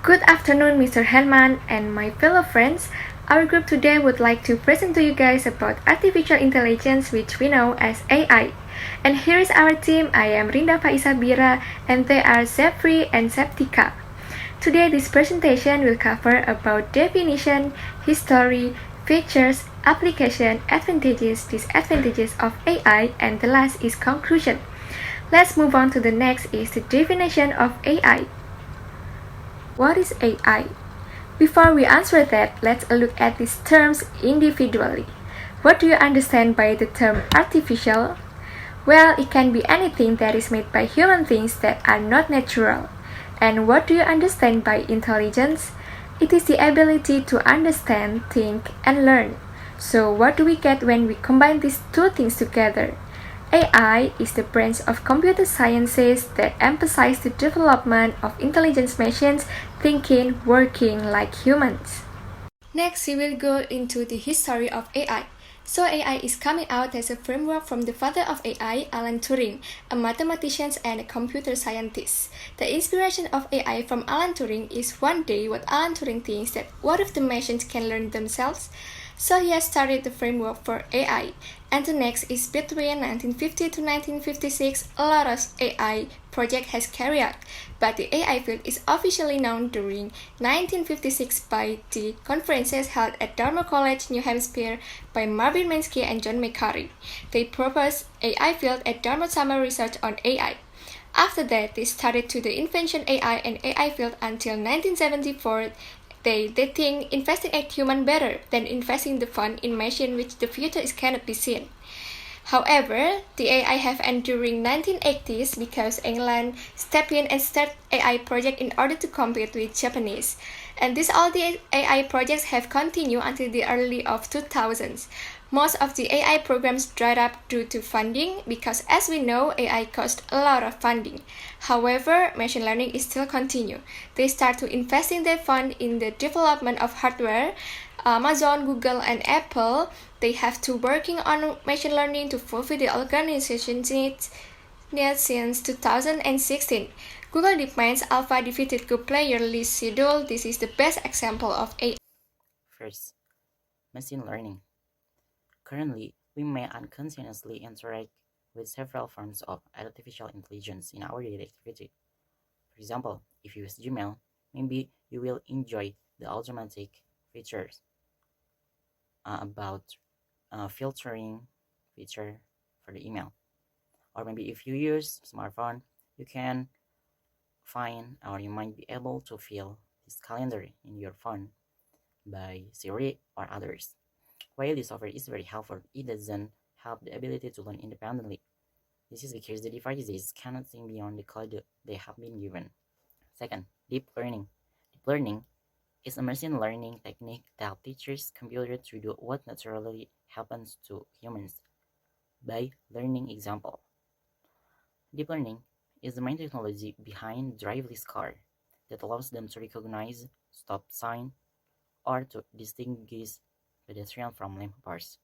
Good afternoon, Mr. Henman and my fellow friends. Our group today would like to present to you guys about artificial intelligence, which we know as AI. And here is our team. I am Rinda, Faiz, Shabira, and they are Sefry and Septica. Today, this presentation will cover about definition, history, features, application, advantages, disadvantages of AI, and the last is conclusion. Let's move on to the next is the definition of AI. What is AI? Before we answer that, let's look at these terms individually. What do you understand by the term artificial? Well, it can be anything that is made by human things that are not natural. And what do you understand by intelligence? It is the ability to understand, think, and learn. So, what do we get when we combine these two things together? AI is the branch of computer sciences that emphasize the development of intelligent machines thinking, working like humans. Next, we will go into the history of AI. So AI is coming out as a framework from the father of AI, Alan Turing, a mathematician and a computer scientist. The inspiration of AI from Alan Turing is one day what Alan Turing thinks that what if the machines can learn themselves? So he has started the framework for AI. And the next is between 1950 to 1956, a lot of AI project has carried out, but the AI field is officially known during 1956 by the conferences held at Dartmouth College, New Hampshire by Marvin Minsky and John McCurry. They proposed AI field at Dartmouth Summer Research on AI. After that, they started to the invention AI and AI field until 1974. They think investing in human better than investing the fund in machine which the future is cannot be seen. However, the AI have ended during 1980s because England stepped in and started AI project in order to compete with Japanese. And this all the AI projects have continued until the early of 2000s. Most of the AI programs dried up due to funding because as we know, AI cost a lot of funding. However, machine learning is still continue. They start to investing their fund in the development of hardware. Amazon, Google, and Apple, they have to working on machine learning to fulfill the organization's needs since 2016. Google DeepMind's Alpha defeated Google yearly schedule. This is the best example of AI. First, machine learning. Currently, we may unconsciously interact with several forms of artificial intelligence in our daily activity. For example, if you use Gmail, maybe you will enjoy the automatic features about filtering feature for the email. Or maybe if you use smartphone, you can find or you might be able to fill this calendar in your phone by Siri or others. While this software is very helpful, it doesn't have the ability to learn independently. This is because the devices cannot think beyond the code they have been given. Second, deep learning. Deep learning is a machine learning technique that teaches computers to do what naturally happens to humans by learning example. Deep learning is the main technology behind driverless car that allows them to recognize stop sign or to distinguish pedestrian from lampposts.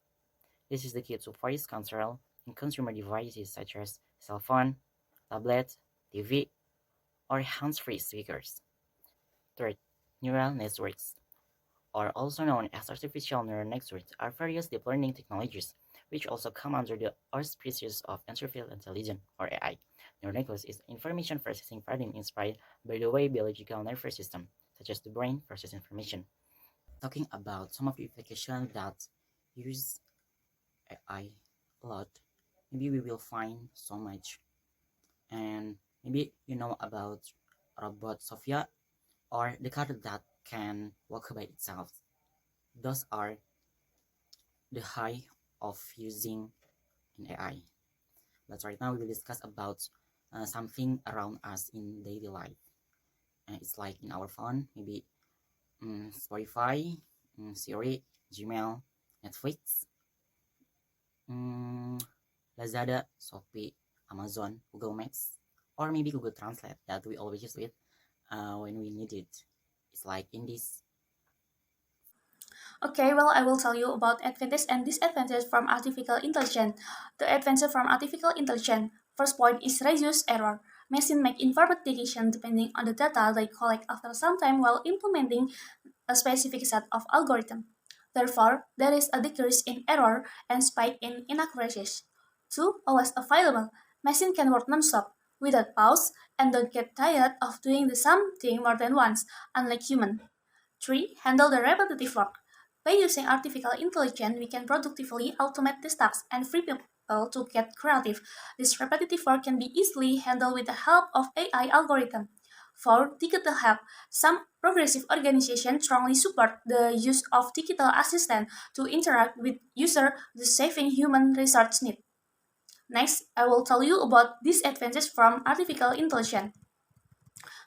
This is the key to voice control in consumer devices such as cell phone, tablet, TV, or hands-free speakers. Third, neural networks, or also known as artificial neural networks, are various deep learning technologies which also come under the auspices of artificial intelligence or AI. Neural networks is information processing paradigm inspired by the way biological nervous system, such as the brain, process information. Talking about some of the applications that use AI a lot, maybe we will find so much. And maybe you know about robot Sophia or the car that can walk by itself. Those are the high of using an AI. But right now we will discuss about something around us in daily life. And it's like in our phone, maybe Spotify, Siri, Gmail, Netflix, mm, Lazada, Shopee, Amazon, Google Maps, or maybe Google Translate that we always use it when we need it. It's like in this. Okay, well, I will tell you about advantage and disadvantage from artificial intelligence. The advantage from artificial intelligence. First point is reduce error. Machines make informed decisions depending on the data they collect after some time while implementing a specific set of algorithms. Therefore, there is a decrease in error and spike in inaccuracies. 2. Always available. Machine can work non-stop, without pause, and don't get tired of doing the same thing more than once, unlike human. 3. Handle the repetitive work. By using artificial intelligence, we can productively automate these tasks and free people to get creative. This repetitive work can be easily handled with the help of AI algorithm. 4. Digital help. Some progressive organizations strongly support the use of digital assistant to interact with user, thus saving human research need. Next, I will tell you about disadvantages from artificial intelligence.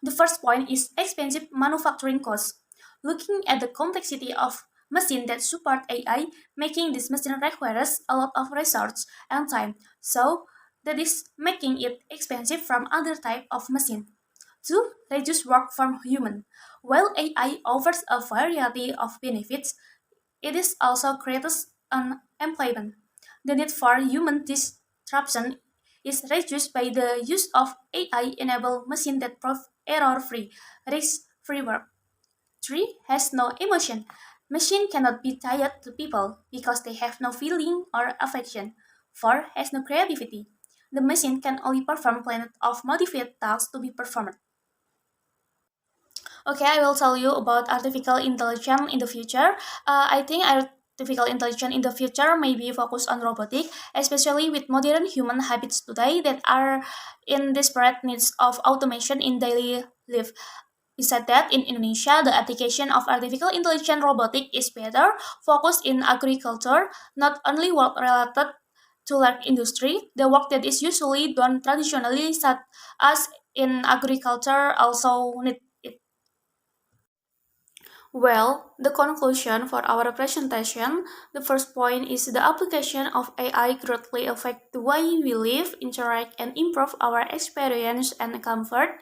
The first point is expensive manufacturing costs. Looking at the complexity of machines that support AI, making this machine requires a lot of resource and time, so that is making it expensive from other type of machine. 2. Reduce work from human. While AI offers a variety of benefits, it is also creates unemployment. The need for human disruption is reduced by the use of AI-enabled machines that prove error-free, risk-free work. 3. Has no emotion. Machine cannot be tied to people because they have no feeling or affection. 4. Has no creativity. The machine can only perform plenty of modified tasks to be performed. Okay, I will tell you about artificial intelligence in the future. I think artificial intelligence in the future may be focused on robotic, especially with modern human habits today that are in desperate needs of automation in daily life. Besides that, in Indonesia, the application of artificial intelligence robotic is better focused in agriculture, not only work related to like industry. The work that is usually done traditionally, such as in agriculture, also need it. Well, the conclusion for our presentation, the first point is the application of AI greatly affect the way we live, interact, and improve our experience and comfort.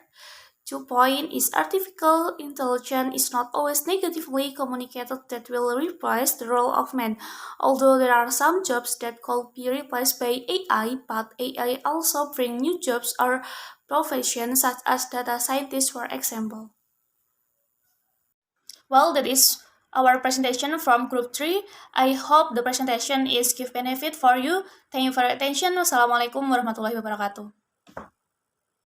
2 point is artificial intelligence is not always negatively communicated that will replace the role of man. Although there are some jobs that could be replaced by AI, but AI also bring new jobs or professions such as data scientists, for example. Well, that is our presentation from group 3. I hope the presentation is give benefit for you. Thank you for your attention. Wassalamualaikum warahmatullahi wabarakatuh.